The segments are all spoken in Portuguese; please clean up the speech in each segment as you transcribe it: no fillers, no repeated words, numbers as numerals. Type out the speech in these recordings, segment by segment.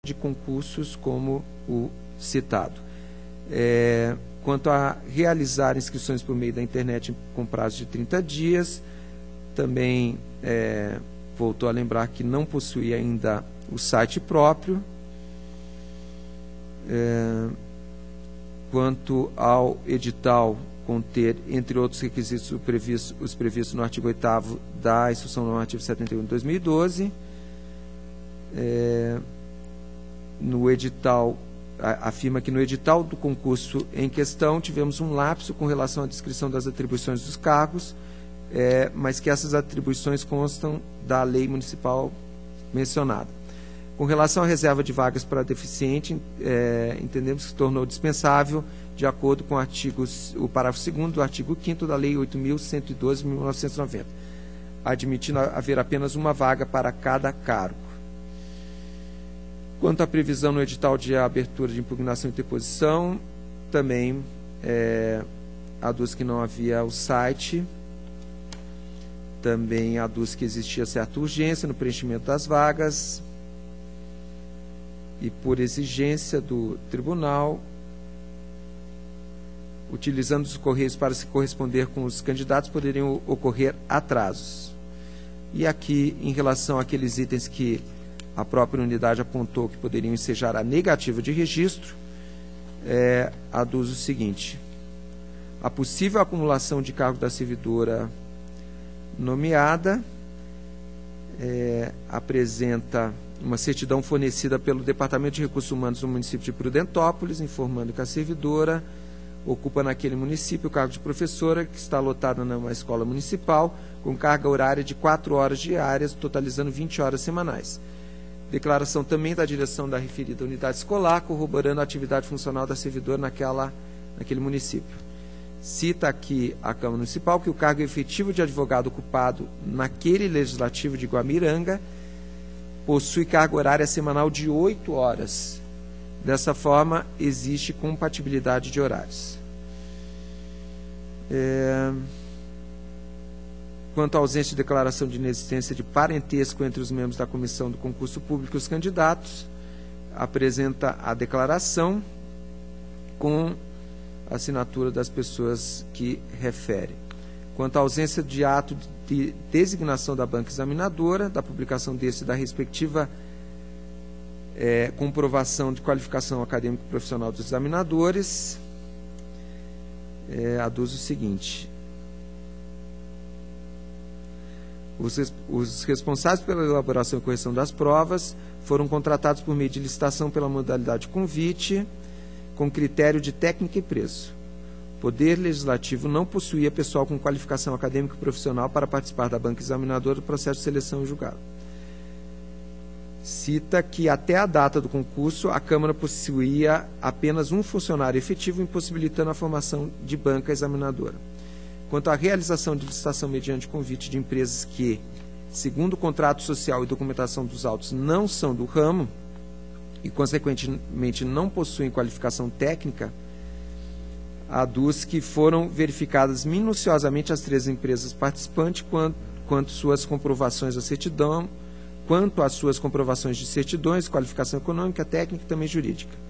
de concursos como o citado. Quanto a realizar inscrições por meio da internet com prazo de 30 dias, também voltou a lembrar que não possui ainda o site próprio. Quanto ao edital conter, entre outros requisitos, os previstos no artigo 8º da Instrução Normativa 71 de 2012, no edital, afirma que no edital do concurso em questão tivemos um lapso com relação à descrição das atribuições dos cargos, mas que essas atribuições constam da lei municipal mencionada. Com relação à reserva de vagas para deficiente, entendemos que se tornou dispensável de acordo com o parágrafo 2º do artigo 5º da Lei 8.112 de 1990, admitindo haver apenas uma vaga para cada cargo. Quanto à previsão no edital de abertura de impugnação e interposição, também aduz que não havia o site, também aduz que existia certa urgência no preenchimento das vagas e, por exigência do tribunal, utilizando os correios para se corresponder com os candidatos, poderiam ocorrer atrasos. E aqui, em relação àqueles itens que a própria unidade apontou que poderiam ensejar a negativa de registro, aduz o seguinte: a possível acumulação de cargo da servidora nomeada apresenta uma certidão fornecida pelo Departamento de Recursos Humanos do município de Prudentópolis, informando que a servidora ocupa naquele município o cargo de professora, que está lotada numa escola municipal, com carga horária de 4 horas diárias, totalizando 20 horas semanais. Declaração também da direção da referida unidade escolar, corroborando a atividade funcional da servidora naquele município. Cita aqui a Câmara Municipal que o cargo efetivo de advogado ocupado naquele legislativo de Guamiranga possui carga horária semanal de 8 horas. Dessa forma, existe compatibilidade de horários. Quanto à ausência de declaração de inexistência de parentesco entre os membros da comissão do concurso público e os candidatos, apresenta a declaração com a assinatura das pessoas que refere. Quanto à ausência de ato de designação da banca examinadora, da publicação desse e da respectiva comprovação de qualificação acadêmica e profissional dos examinadores, aduz o seguinte: os responsáveis pela elaboração e correção das provas foram contratados por meio de licitação pela modalidade de convite, com critério de técnica e preço. O Poder Legislativo não possuía pessoal com qualificação acadêmica e profissional para participar da banca examinadora do processo de seleção e julgado. Cita que até a data do concurso a Câmara possuía apenas um funcionário efetivo, impossibilitando a formação de banca examinadora. Quanto à realização de licitação mediante convite de empresas que, segundo o contrato social e documentação dos autos, não são do ramo e, consequentemente, não possuem qualificação técnica, aduz que foram verificadas minuciosamente as 3 empresas participantes quanto às suas comprovações de certidões, qualificação econômica, técnica e também jurídica.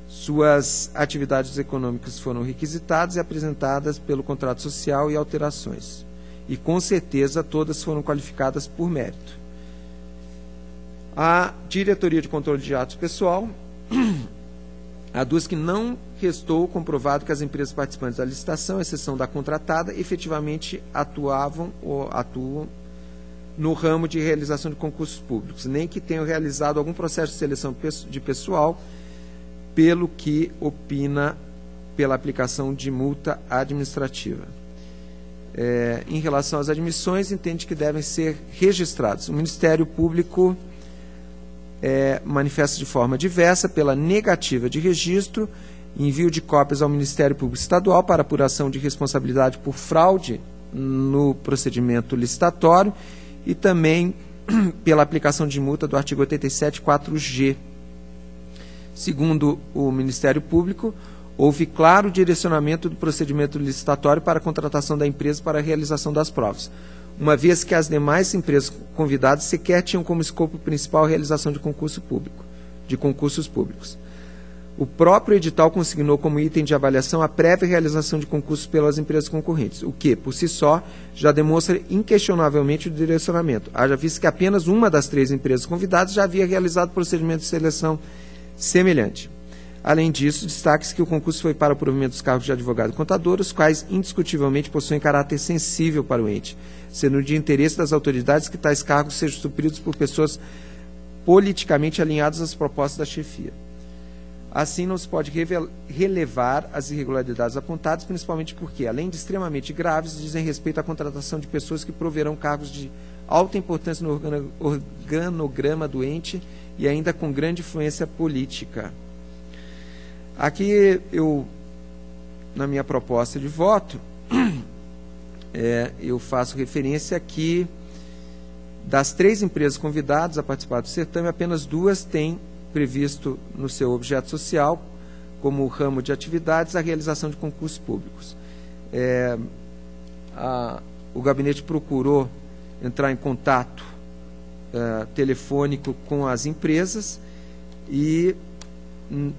Suas atividades econômicas foram requisitadas e apresentadas pelo contrato social e alterações. E, com certeza, todas foram qualificadas por mérito. A Diretoria de Controle de Atos Pessoal aduz que não restou comprovado que as empresas participantes da licitação, à exceção da contratada, efetivamente atuam no ramo de realização de concursos públicos, nem que tenham realizado algum processo de seleção de pessoal, pelo que opina pela aplicação de multa administrativa. Em relação às admissões, entende que devem ser registrados. O Ministério Público manifesta de forma diversa pela negativa de registro, envio de cópias ao Ministério Público Estadual para apuração de responsabilidade por fraude no procedimento licitatório e também pela aplicação de multa do artigo 87.4G. Segundo o Ministério Público, houve claro direcionamento do procedimento licitatório para a contratação da empresa para a realização das provas, uma vez que as demais empresas convidadas sequer tinham como escopo principal a realização de concurso público. de concursos públicos. O próprio edital consignou como item de avaliação a prévia realização de concursos pelas empresas concorrentes, o que, por si só, já demonstra inquestionavelmente o direcionamento, haja visto que apenas uma das 3 empresas convidadas já havia realizado procedimento de seleção semelhante. Além disso, destaque-se que o concurso foi para o provimento dos cargos de advogado e contador, os quais indiscutivelmente possuem caráter sensível para o ente, sendo de interesse das autoridades que tais cargos sejam supridos por pessoas politicamente alinhadas às propostas da chefia. Assim, não se pode relevar as irregularidades apontadas, principalmente porque, além de extremamente graves, dizem respeito à contratação de pessoas que proverão cargos de alta importância no organograma do ente e ainda com grande influência política. Aqui, na minha proposta de voto, eu faço referência que, das 3 empresas convidadas a participar do certame, apenas 2 têm previsto no seu objeto social, como ramo de atividades, a realização de concursos públicos. O gabinete procurou entrar em contato telefônico com as empresas e,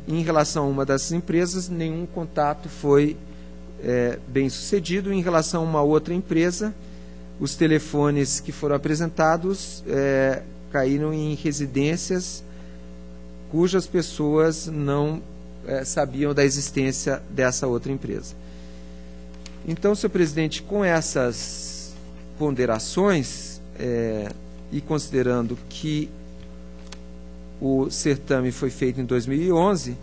em relação a uma dessas empresas, nenhum contato foi bem sucedido. Em relação a uma outra empresa, os telefones que foram apresentados caíram em residências cujas pessoas não sabiam da existência dessa outra empresa. Então, senhor presidente, com essas ponderações e considerando que o certame foi feito em 2011,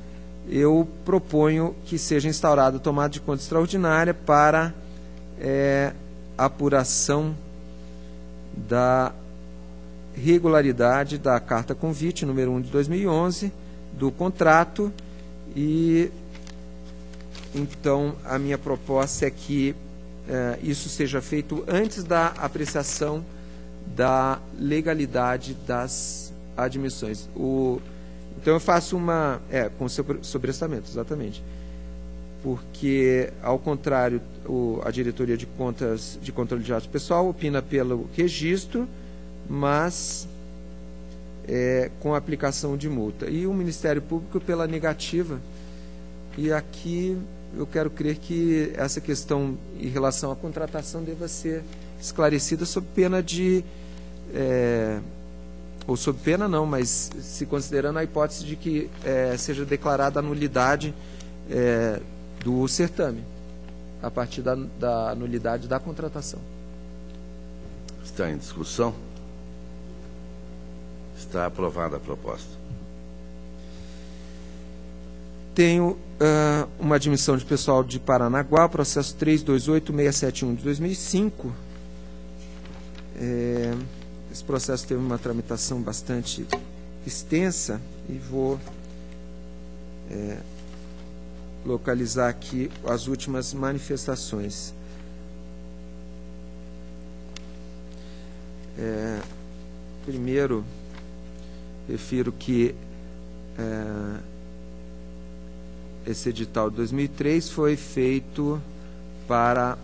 eu proponho que seja instaurado tomada de conta extraordinária para apuração da regularidade da carta convite número 1 de 2011, do contrato, e então a minha proposta é que isso seja feito antes da apreciação da legalidade das admissões. Então eu faço uma... com sobrestamento, exatamente. Porque, ao contrário, a Diretoria de Contas de Controle de Atos Pessoal opina pelo registro, mas com aplicação de multa. E o Ministério Público pela negativa. E aqui eu quero crer que essa questão em relação à contratação deva ser esclarecida sob pena de... ou sob pena não, mas se considerando a hipótese de que seja declarada a nulidade do certame, a partir da nulidade da contratação. Está em discussão? Está aprovada a proposta. Tenho uma admissão de pessoal de Paranaguá, processo 328671 de 2005. Esse processo teve uma tramitação bastante extensa e vou localizar aqui as últimas manifestações. Primeiro, refiro que esse edital de 2003 foi feito para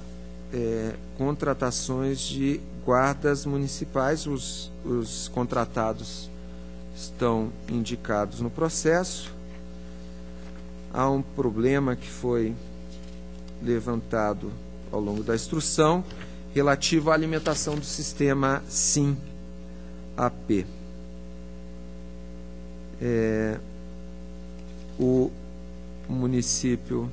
contratações de guardas municipais. Os contratados estão indicados no processo. Há um problema que foi levantado ao longo da instrução relativo à alimentação do sistema SIM-AP. O município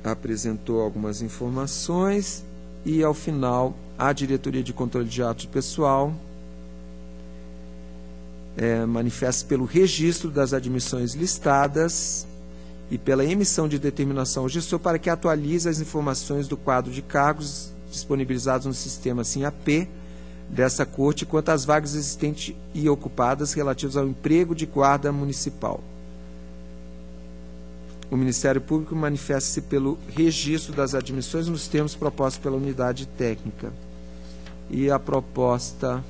apresentou algumas informações e, ao final, a Diretoria de Controle de Atos Pessoal manifesta pelo registro das admissões listadas e pela emissão de determinação ao gestor para que atualize as informações do quadro de cargos disponibilizados no sistema SIM-AP dessa Corte quanto às vagas existentes e ocupadas relativas ao emprego de guarda municipal. O Ministério Público manifesta-se pelo registro das admissões nos termos propostos pela unidade técnica. E a proposta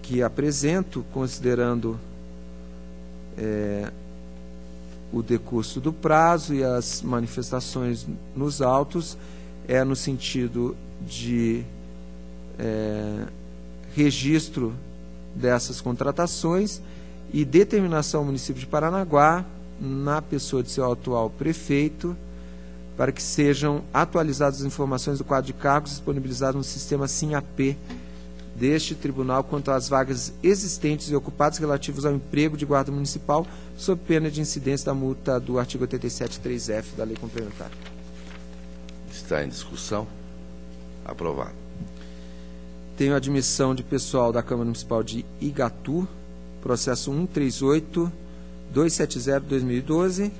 que apresento, considerando o decurso do prazo e as manifestações nos autos, no sentido de registro dessas contratações e determinação ao município de Paranaguá, na pessoa de seu atual prefeito, para que sejam atualizadas as informações do quadro de cargos disponibilizados no sistema SIM-AP deste tribunal quanto às vagas existentes e ocupadas relativas ao emprego de guarda municipal, sob pena de incidência da multa do artigo 87.3f da Lei Complementar. Está em discussão. Aprovado. Tenho a admissão de pessoal da Câmara Municipal de Igatu, processo 138-270-2012.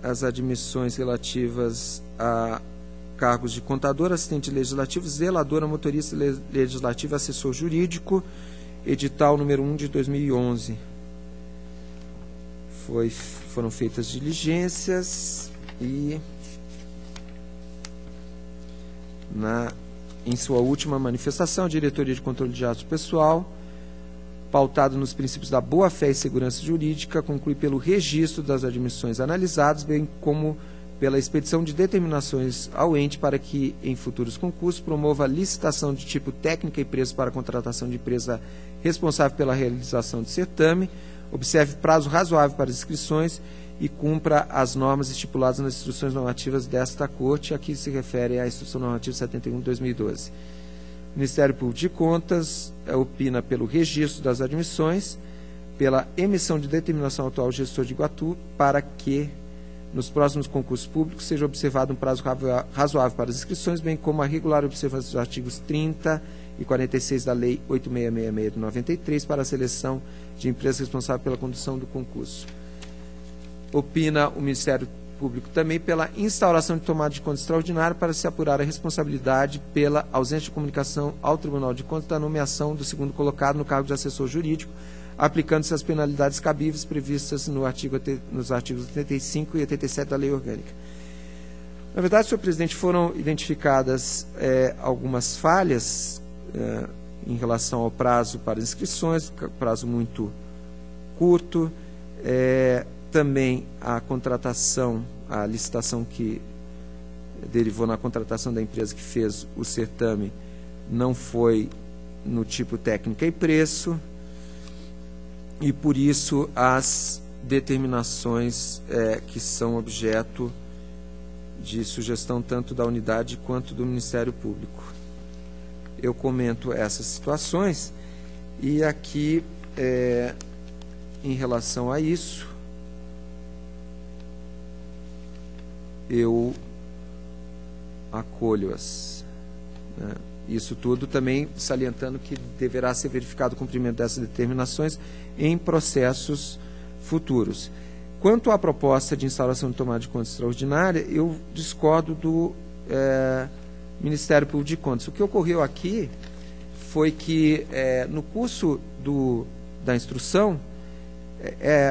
As admissões relativas a cargos de contador, assistente legislativo, zeladora, motorista legislativo, assessor jurídico, edital número 1 de 2011. Foram feitas diligências e, em sua última manifestação, a Diretoria de Controle de Atos Pessoal, pautado nos princípios da boa-fé e segurança jurídica, conclui pelo registro das admissões analisadas, bem como pela expedição de determinações ao ente para que, em futuros concursos, promova a licitação de tipo técnica e preço para a contratação de empresa responsável pela realização do certame, observe prazo razoável para as inscrições e cumpra as normas estipuladas nas instruções normativas desta Corte. Aqui se refere à Instrução Normativa 71 de 2012. O Ministério Público de Contas opina pelo registro das admissões, pela emissão de determinação atual ao gestor de Iguatu, para que, nos próximos concursos públicos, seja observado um prazo razoável para as inscrições, bem como a regular observância dos artigos 30 e 46 da Lei 8666 de 93 para a seleção de empresas responsáveis pela condução do concurso. Opina o Ministério Público também pela instauração de tomada de conta extraordinária para se apurar a responsabilidade pela ausência de comunicação ao Tribunal de Contas da nomeação do segundo colocado no cargo de assessor jurídico, aplicando-se as penalidades cabíveis previstas nos artigos 85 e 87 da Lei Orgânica. Na verdade, senhor presidente, foram identificadas algumas falhas em relação ao prazo para inscrições, prazo muito curto, também a contratação, a licitação que derivou na contratação da empresa que fez o certame não foi no tipo técnica e preço, e por isso as determinações que são objeto de sugestão tanto da unidade quanto do Ministério Público. Eu comento essas situações e aqui, em relação a isso, eu acolho-as. Isso tudo também salientando que deverá ser verificado o cumprimento dessas determinações em processos futuros. Quanto à proposta de instauração de tomada de conta extraordinária, eu discordo do Ministério Público de Contas. O que ocorreu aqui foi que, no curso da instrução,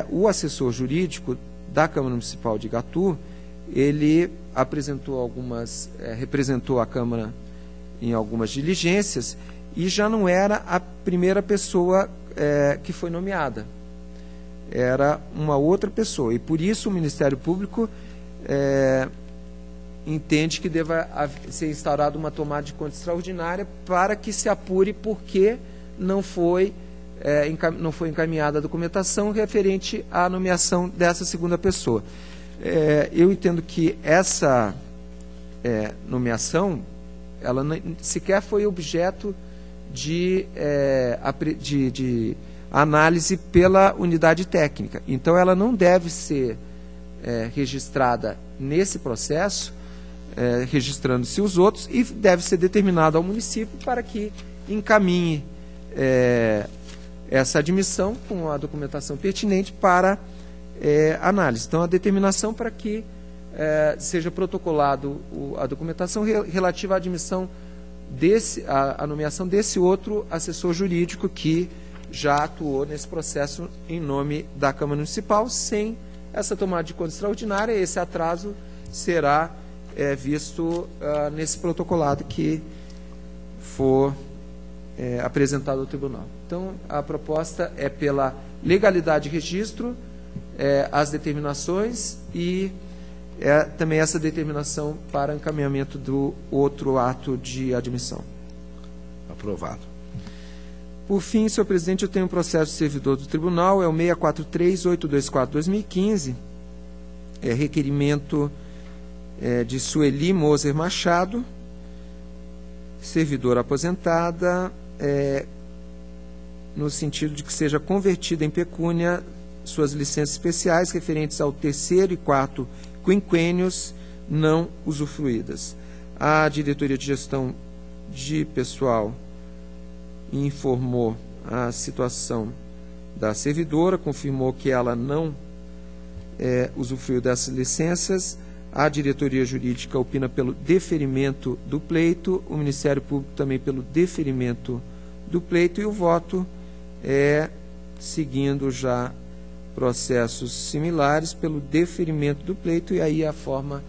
o assessor jurídico da Câmara Municipal de Igatu, ele apresentou representou a Câmara em algumas diligências e já não era a primeira pessoa que foi nomeada. Era uma outra pessoa. E por isso o Ministério Público entende que deva ser instaurada uma tomada de conta extraordinária para que se apure por que não foi encaminhada a documentação referente à nomeação dessa segunda pessoa. Eu entendo que essa nomeação, ela sequer foi objeto de análise pela unidade técnica. Então, ela não deve ser registrada nesse processo, registrando-se os outros, e deve ser determinada ao município para que encaminhe essa admissão com a documentação pertinente para análise. Então, a determinação para que seja protocolado a documentação relativa à admissão à nomeação desse outro assessor jurídico que já atuou nesse processo em nome da Câmara Municipal. Sem essa tomada de conta extraordinária, esse atraso será visto nesse protocolado que for apresentado ao tribunal. Então, a proposta é pela legalidade de registro, as determinações e também essa determinação para encaminhamento do outro ato de admissão. aprovado. Por fim, senhor presidente, eu tenho um processo de servidor do tribunal, é o 643824-2015, requerimento de Sueli Moser Machado, servidora aposentada, no sentido de que seja convertida em pecúnia suas licenças especiais referentes ao 3º e 4º quinquênios não usufruídas. A diretoria de gestão de pessoal informou a situação da servidora, confirmou que ela não usufruiu dessas licenças. A diretoria jurídica opina pelo deferimento do pleito, o Ministério Público também pelo deferimento do pleito, e o voto é, seguindo já processos similares, pelo deferimento do pleito, e aí a forma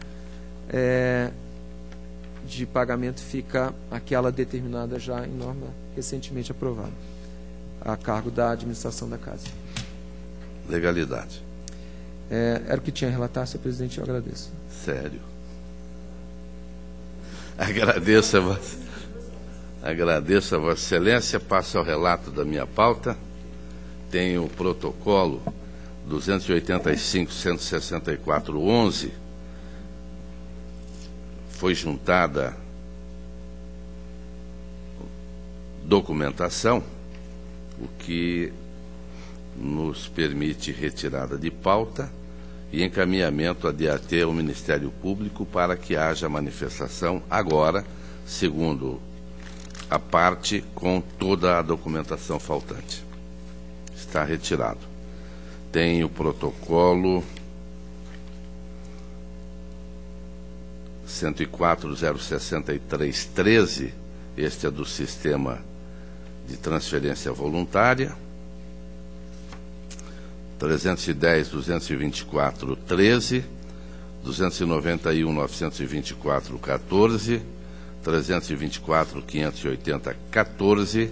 de pagamento fica aquela determinada já em norma recentemente aprovada, a cargo da administração da Casa. Legalidade. Era o que tinha a relatar, senhor presidente, eu agradeço. Sério. Agradeço a Vossa Excelência. Passo ao relato da minha pauta. Tenho o protocolo 285-164-11. Foi juntada documentação, o que nos permite retirada de pauta e encaminhamento a DAT ao Ministério Público para que haja manifestação agora, segundo a parte, com toda a documentação faltante. Está retirado. Tem o protocolo 104.063.13, este é do Sistema de Transferência Voluntária, 310.224.13, 291.924.14, 324.580.14,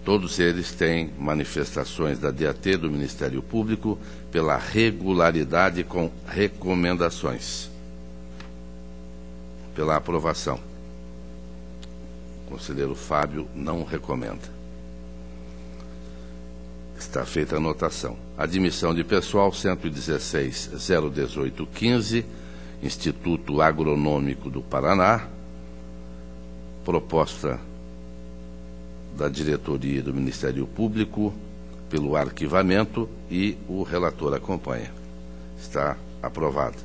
todos eles têm manifestações da DAT do Ministério Público pela regularidade com recomendações. Pela aprovação. O conselheiro Fábio não recomenda. Está feita a anotação. Admissão de pessoal 116.018.15, Instituto Agronômico do Paraná. Proposta da diretoria do Ministério Público pelo arquivamento e o relator acompanha. Está aprovado.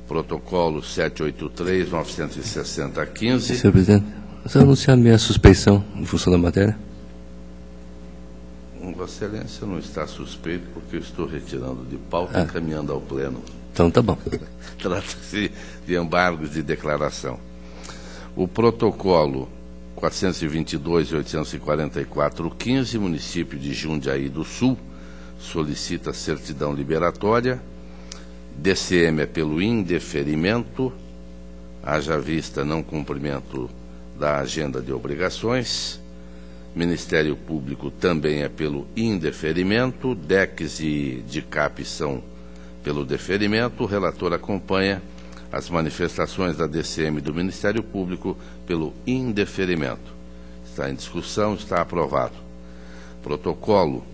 Protocolo 783.960.15. Senhor presidente, você anunciar a minha suspeição em função da matéria? Vossa Excelência não está suspeito porque eu estou retirando de pauta e encaminhando ao Pleno. Então tá bom. Trata-se de embargos de declaração. O protocolo 422.844.15, município de Jundiaí do Sul, solicita certidão liberatória. DCM é pelo indeferimento, haja vista não cumprimento da agenda de obrigações. Ministério Público também é pelo indeferimento, DECs e DICAP são pelo deferimento. O relator acompanha as manifestações da DCM do Ministério Público pelo indeferimento. Está em discussão, está aprovado. Protocolo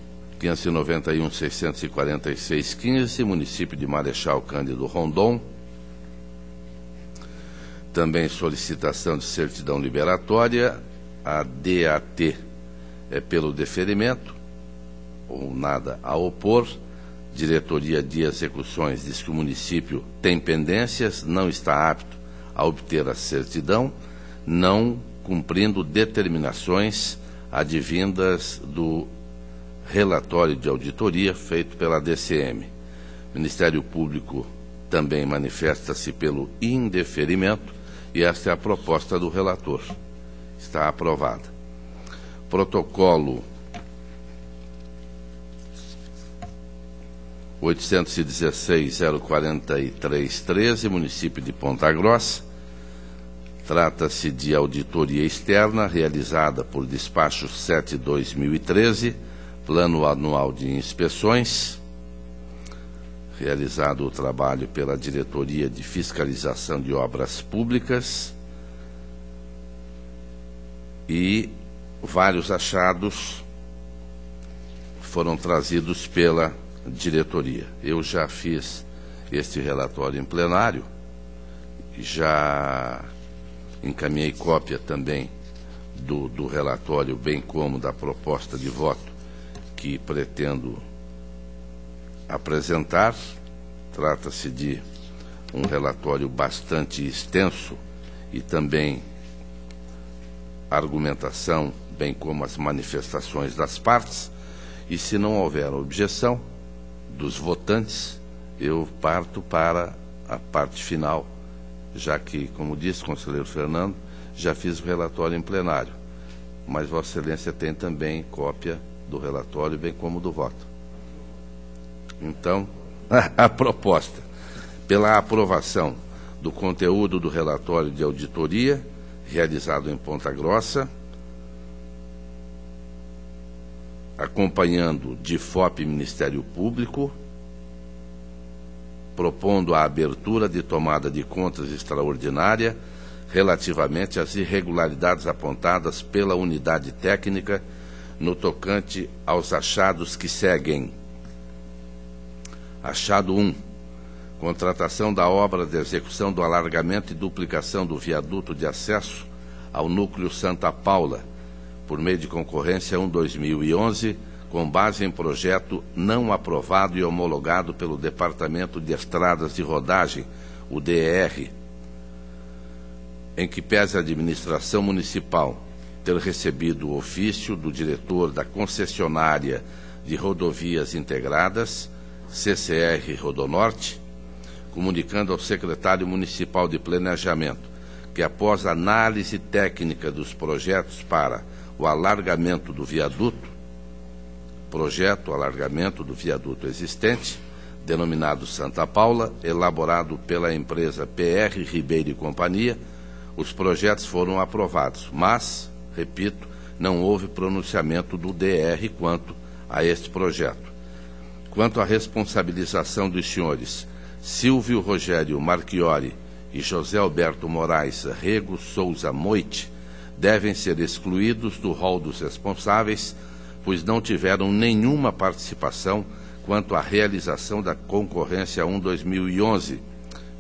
591.646.15, município de Marechal Cândido Rondon. Também solicitação de certidão liberatória. A DAT é pelo deferimento, ou nada a opor. Diretoria de Execuções diz que o município tem pendências, não está apto a obter a certidão, não cumprindo determinações advindas do relatório de auditoria feito pela DCM. Ministério Público também manifesta-se pelo indeferimento e esta é a proposta do relator. Está aprovada. Protocolo 816.043.13, município de Ponta Grossa. Trata-se de auditoria externa realizada por despacho 7/2013, plano anual de inspeções. Realizado o trabalho pela Diretoria de Fiscalização de Obras Públicas. e vários achados foram trazidos pela diretoria. Eu já fiz este relatório em plenário, já encaminhei cópia também do relatório, bem como da proposta de voto que pretendo apresentar. Trata-se de um relatório bastante extenso e também argumentação, bem como as manifestações das partes, e se não houver objeção dos votantes, eu parto para a parte final, já que, como disse o conselheiro Fernando, já fiz o relatório em plenário, mas Vossa Excelência tem também cópia do relatório, bem como do voto. Então, a proposta pela aprovação do conteúdo do relatório de auditoria realizado em Ponta Grossa, acompanhando DIFOP e Ministério Público, propondo a abertura de tomada de contas extraordinária relativamente às irregularidades apontadas pela unidade técnica no tocante aos achados que seguem. Achado 1. Contratação da obra de execução do alargamento e duplicação do viaduto de acesso ao núcleo Santa Paula, por meio de concorrência 1/2011, com base em projeto não aprovado e homologado pelo Departamento de Estradas de Rodagem, o DER, em que pese a administração municipal ter recebido o ofício do diretor da concessionária de rodovias integradas, CCR Rodonorte, comunicando ao secretário municipal de planejamento que, após análise técnica dos projetos para o alargamento do viaduto, alargamento do viaduto existente, denominado Santa Paula, elaborado pela empresa PR Ribeiro e Companhia, os projetos foram aprovados, mas, repito, não houve pronunciamento do DR quanto a este projeto. Quanto à responsabilização dos senhores Silvio Rogério Marchiori e José Alberto Moraes Rego Souza Moite, devem ser excluídos do rol dos responsáveis, pois não tiveram nenhuma participação quanto à realização da concorrência 1/2011,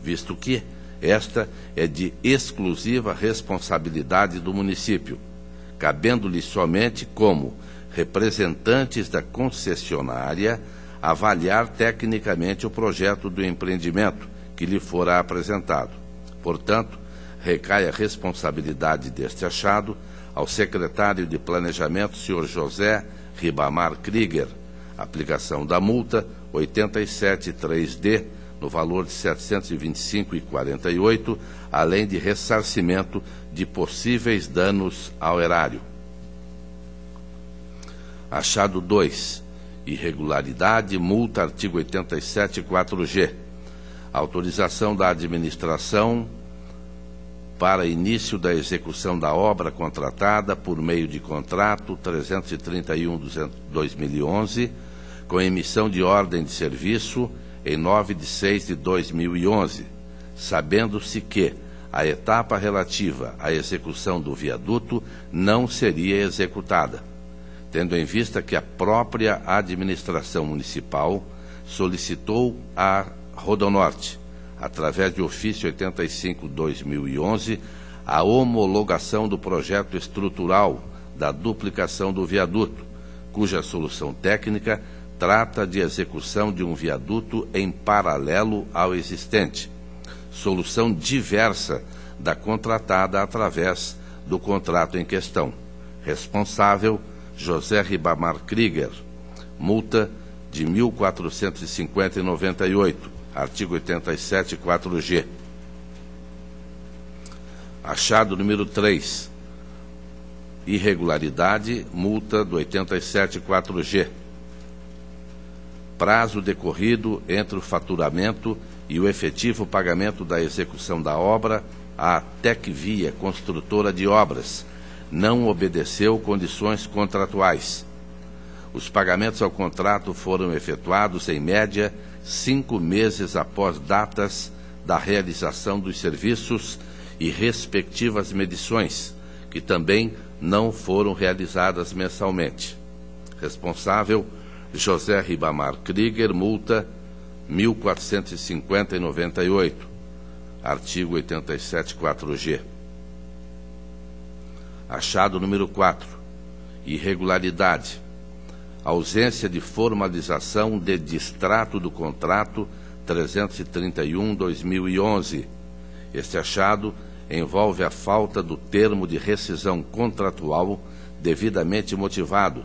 visto que esta é de exclusiva responsabilidade do município, cabendo-lhe somente como representantes da concessionária avaliar tecnicamente o projeto do empreendimento que lhe fora apresentado. Portanto, recai a responsabilidade deste achado ao secretário de Planejamento, Sr. José Ribamar Krieger, aplicação da multa 87.3D, no valor de R$ 725,48, além de ressarcimento de possíveis danos ao erário. Achado 2. Irregularidade, multa, artigo 87.4G. Autorização da administração para início da execução da obra contratada por meio de contrato 331/2011, com emissão de ordem de serviço em 9/6/2011, sabendo-se que a etapa relativa à execução do viaduto não seria executada, tendo em vista que a própria administração municipal solicitou à Rodonorte, através de ofício 85/2011, a homologação do projeto estrutural da duplicação do viaduto, cuja solução técnica trata de execução de um viaduto em paralelo ao existente, solução diversa da contratada através do contrato em questão. Responsável, José Ribamar Krieger, multa de R$ 1.450,98, artigo 87.4G. Achado número 3, irregularidade, multa do 87.4G. Prazo decorrido entre o faturamento e o efetivo pagamento da execução da obra, a Tecvia Construtora de Obras não obedeceu condições contratuais. Os pagamentos ao contrato foram efetuados, em média, 5 meses após datas da realização dos serviços e respectivas medições, que também não foram realizadas mensalmente. Responsável, José Ribamar Krieger, multa 1.450,98, artigo 87.4G. Achado número 4, irregularidade, ausência de formalização de distrato do contrato 331/2011. Este achado envolve a falta do termo de rescisão contratual devidamente motivado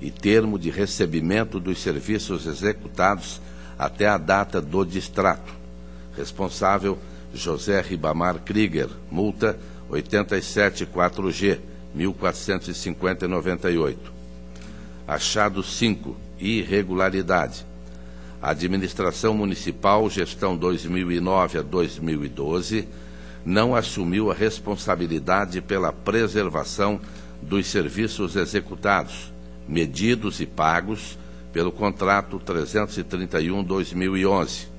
e termo de recebimento dos serviços executados até a data do distrato. Responsável, José Ribamar Krieger, multa 87.4G, 1.450,98. Achado 5, irregularidade. A Administração Municipal, gestão 2009 a 2012, não assumiu a responsabilidade pela preservação dos serviços executados, medidos e pagos pelo contrato 331/2011.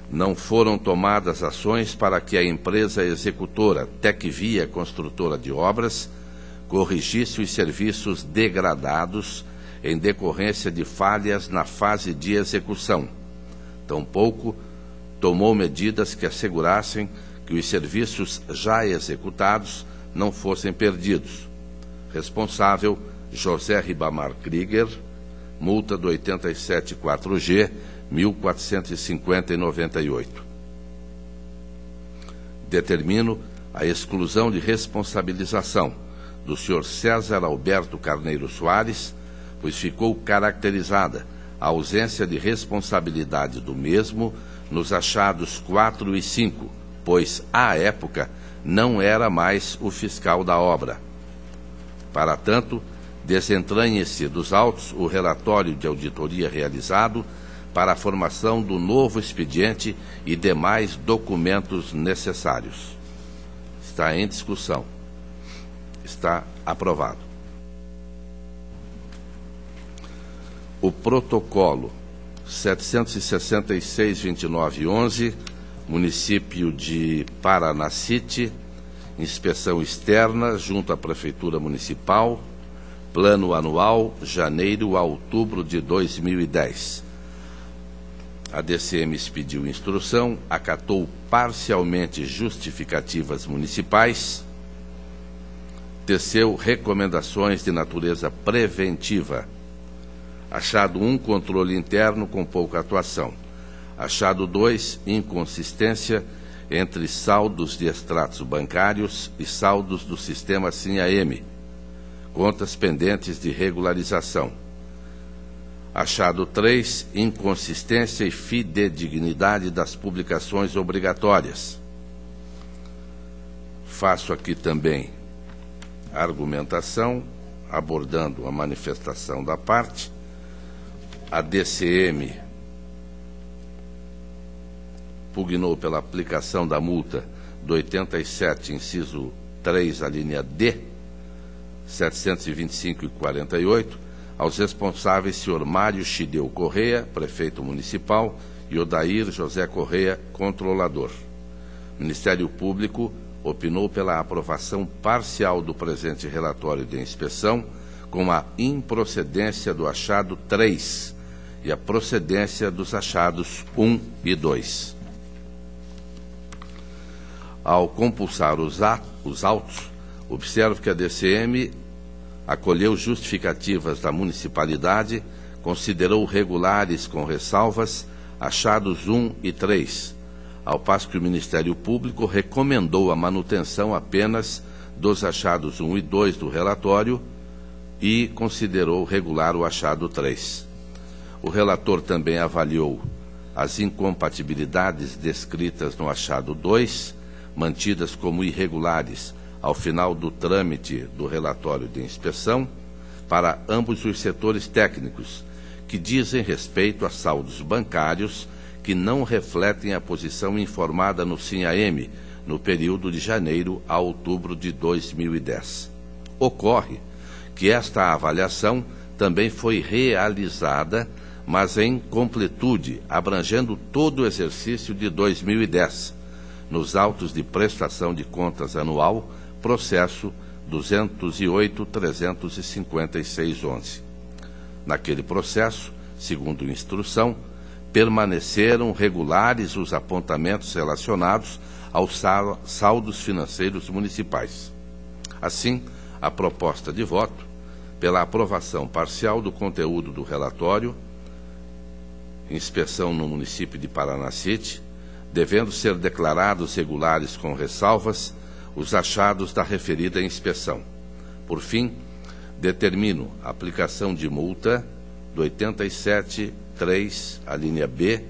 Não foram tomadas ações para que a empresa executora Tecvia Construtora de Obras corrigisse os serviços degradados em decorrência de falhas na fase de execução. Tampouco tomou medidas que assegurassem que os serviços já executados não fossem perdidos. Responsável, José Ribamar Krieger, multa do 87.4G, 1.450,98. Determino a exclusão de responsabilização do Sr. César Alberto Carneiro Soares, pois ficou caracterizada a ausência de responsabilidade do mesmo nos achados 4 e 5, pois, à época, não era mais o fiscal da obra. Para tanto, desentranhe-se dos autos o relatório de auditoria realizado para a formação do novo expediente e demais documentos necessários. Está em discussão. Está aprovado. O protocolo 766-2911, município de Paranacite, inspeção externa junto à Prefeitura Municipal, plano anual, janeiro a outubro de 2010. A DCM expediu instrução, acatou parcialmente justificativas municipais, teceu recomendações de natureza preventiva. Achado 1, controle interno com pouca atuação. Achado 2, inconsistência entre saldos de extratos bancários e saldos do sistema SIM-AM, contas pendentes de regularização. Achado 3, inconsistência e fidedignidade das publicações obrigatórias. Faço aqui também a argumentação, abordando a manifestação da parte. A DCM pugnou pela aplicação da multa do 87, inciso 3, a linha D, 725,48, aos responsáveis Sr. Mário Chideu Correia, prefeito municipal, e Odair José Correia, controlador. O Ministério Público opinou pela aprovação parcial do presente relatório de inspeção, com a improcedência do achado 3 e a procedência dos achados 1 e 2. Ao compulsar os autos, observo que a DCM acolheu justificativas da municipalidade, considerou regulares com ressalvas achados 1 e 3, ao passo que o Ministério Público recomendou a manutenção apenas dos achados 1 e 2 do relatório e considerou regular o achado 3. O relator também avaliou as incompatibilidades descritas no achado 2, mantidas como irregulares ao final do trâmite do relatório de inspeção, para ambos os setores técnicos, que dizem respeito a saldos bancários que não refletem a posição informada no SIM-AM no período de janeiro a outubro de 2010. Ocorre que esta avaliação também foi realizada, mas em completude, abrangendo todo o exercício de 2010, nos autos de prestação de contas anual, processo 208.356/11. Naquele processo, segundo instrução, permaneceram regulares os apontamentos relacionados aos saldos financeiros municipais. Assim, a proposta de voto pela aprovação parcial do conteúdo do relatório, inspeção no município de Paranacite, devendo ser declarados regulares com ressalvas os achados da referida inspeção. Por fim, determino a aplicação de multa do 87.3, a linha B,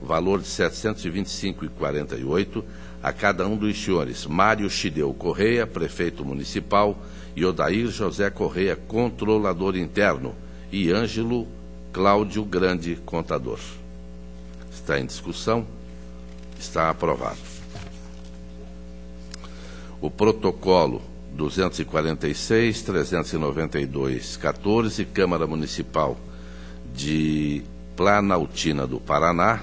valor de R$ 725,48, a cada um dos senhores Mário Chideu Correia, prefeito municipal, e Odair José Correia, controlador interno, e Ângelo Cláudio Grande, contador. Está em discussão. Está aprovado. O protocolo 246.392/14, Câmara Municipal de Planaltina do Paraná,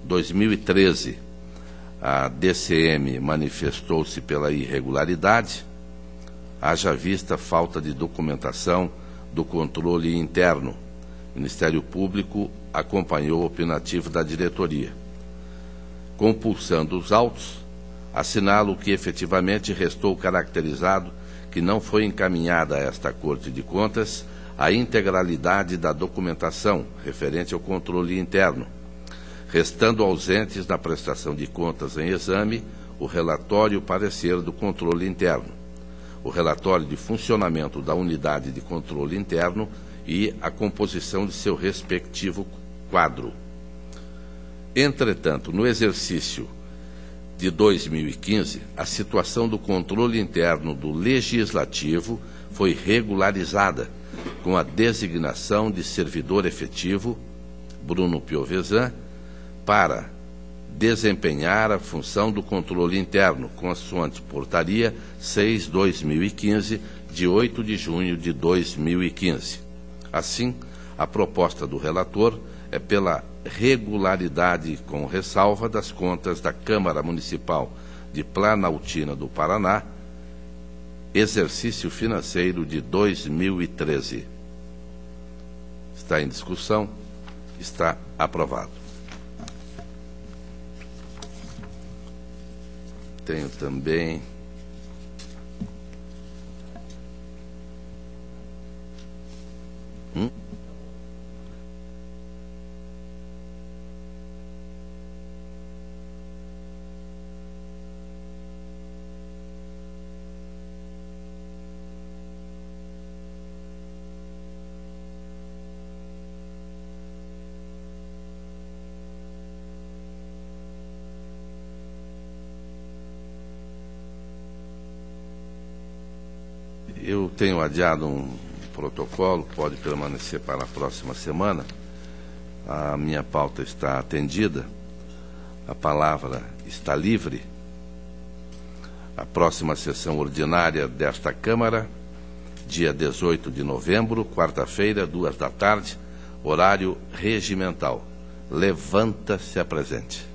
2013, a DCM manifestou-se pela irregularidade, haja vista falta de documentação do controle interno. O Ministério Público acompanhou o opinativo da diretoria. Compulsando os autos, assinalo que efetivamente restou caracterizado que não foi encaminhada a esta Corte de Contas a integralidade da documentação referente ao controle interno, restando ausentes na prestação de contas em exame o relatório e o parecer do controle interno, o relatório de funcionamento da unidade de controle interno e a composição de seu respectivo quadro. Entretanto, no exercício de 2015, a situação do controle interno do Legislativo foi regularizada com a designação de servidor efetivo, Bruno Piovesan, para desempenhar a função do controle interno, consoante portaria 6/2015, de 8 de junho de 2015. Assim, a proposta do relator é pela regularidade com ressalva das contas da Câmara Municipal de Planaltina do Paraná, exercício financeiro de 2013. Está em discussão, está aprovado. Tenho também eu tenho adiado um protocolo, pode permanecer para a próxima semana. A minha pauta está atendida, a palavra está livre. A próxima sessão ordinária desta Câmara, dia 18 de novembro, quarta-feira, 2 da tarde, horário regimental. Levanta-se a presente.